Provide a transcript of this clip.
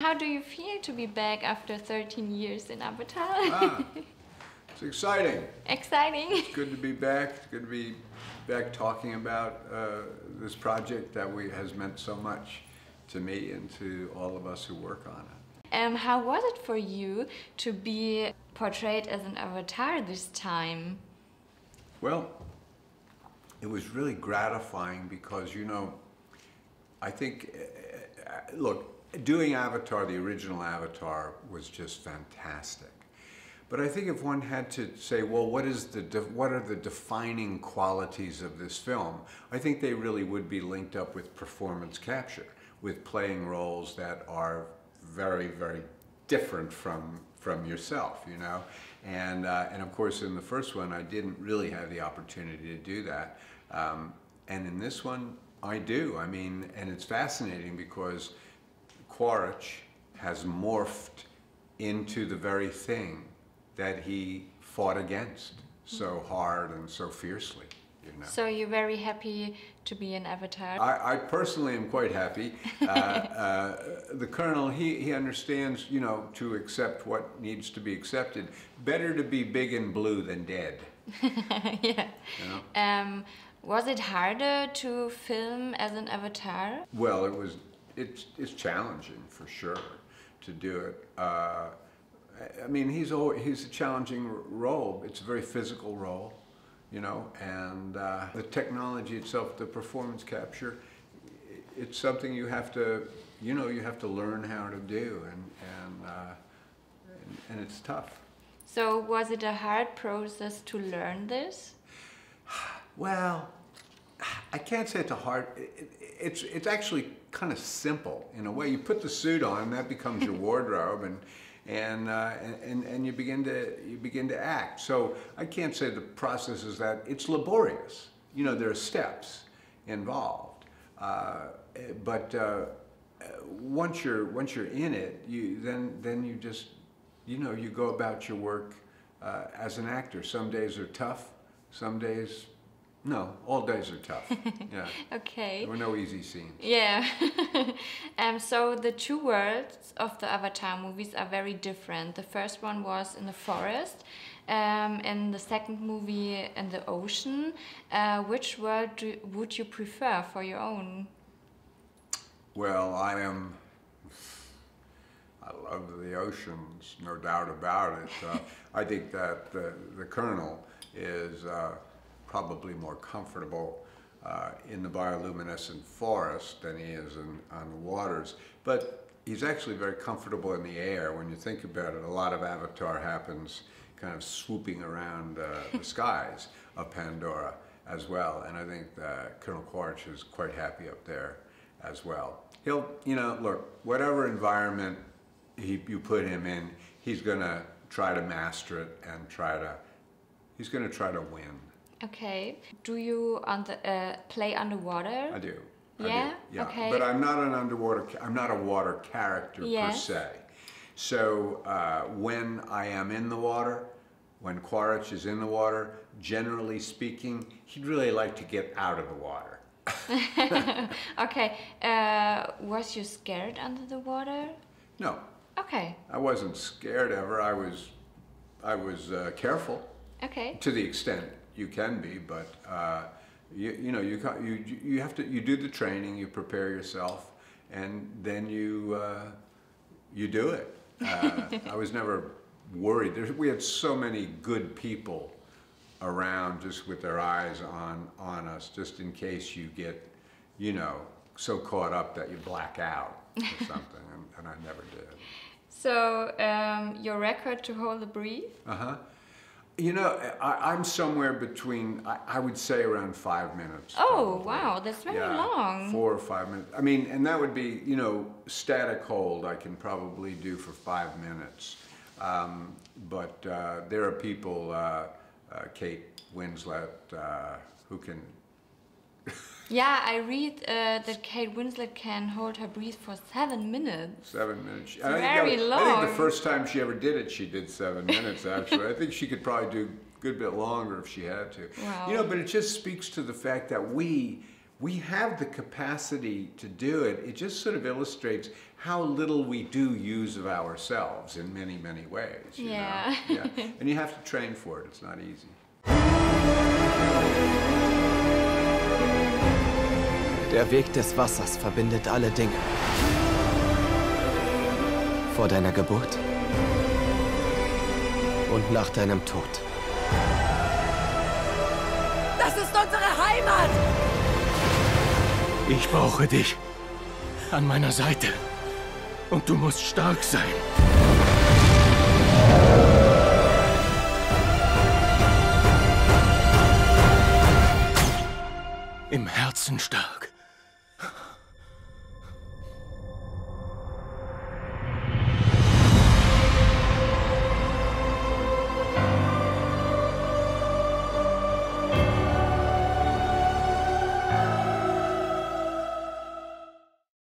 How do you feel to be back after 13 years in Avatar? It's exciting. Exciting. It's good to be back. It's good to be back talking about this project that has meant so much to me and to all of us who work on it. How was it for you to be portrayed as an avatar this time? Well, it was really gratifying because, you know, I think, look, doing Avatar, the original Avatar, was just fantastic. But I think if one had to say, well, what are the defining qualities of this film? I think they really would be linked up with performance capture, with playing roles that are very, very different from yourself, you know? And of course, in the first one, I didn't really have the opportunity to do that. And in this one, I do. I mean, and it's fascinating because Quaritch has morphed into the very thing that he fought against so hard and so fiercely, you know. So you're very happy to be an Avatar? I personally am quite happy. The Colonel, he understands, you know, to accept what needs to be accepted. Better to be big and blue than dead. Yeah. You know? Was it harder to film as an Avatar? Well, it's challenging for sure to do it. I mean, he's a challenging role. It's a very physical role, you know, and the technology itself, the performance capture, it's something you have to, you know, you have to learn how to do, and it's tough. So was it a hard process to learn this? Well, I can't say it's a hard. It's actually kind of simple in a way. You put the suit on, that becomes your wardrobe, and you begin to act. So I can't say the process is that it's laborious. You know, there are steps involved, but once you're in it, then you just, you know, you go about your work as an actor. Some days are tough. Some days. No, all days are tough. Yeah. Okay. There were no easy scenes. Yeah. So the two worlds of the Avatar movies are very different. The first one was in the forest, and the second movie in the ocean. Which world would you prefer for your own? Well, I love the oceans, no doubt about it. I think that the Colonel is probably more comfortable in the bioluminescent forest than he is on the waters. But he's actually very comfortable in the air. When you think about it, a lot of Avatar happens kind of swooping around the skies of Pandora as well. And I think Colonel Quaritch is quite happy up there as well. He'll, you know, look, whatever environment you put him in, he's going to try to master it and he's going to try to win. Okay. Do you play underwater? I do. Yeah? Yeah. Okay. But I'm not I'm not a water character per se. So when I am in the water, when Quaritch is in the water, generally speaking, he'd really like to get out of the water. Okay. Was you scared under the water? No. Okay. I wasn't scared ever. I was careful. Okay. To the extent you can be, but you know, you have to, you do the training, you prepare yourself, and then you do it. I was never worried. We had so many good people around, just with their eyes on us, just in case you get, you know, so caught up that you black out or something, and I never did. So your record to hold the breath? You know, I'm somewhere between, I would say around 5 minutes. Oh, probably. Wow, that's very long. 4 or 5 minutes. I mean, and that would be, you know, static hold I can probably do for 5 minutes. But there are people, Kate Winslet, who can... Yeah, I read that Kate Winslet can hold her breath for 7 minutes. 7 minutes. Very long. I think the first time she ever did it, she did 7 minutes, actually. I think she could probably do a good bit longer if she had to. Wow. You know, but it just speaks to the fact that we we have the capacity to do it. It just sort of illustrates how little we do use of ourselves in many, many ways. You Yeah. know? Yeah. And you have to train for it. It's not easy. Der Weg des Wassers verbindet alle Dinge. Vor deiner Geburt und nach deinem Tod. Das ist unsere Heimat! Ich brauche dich an meiner Seite. Und du musst stark sein. Im Herzen stark.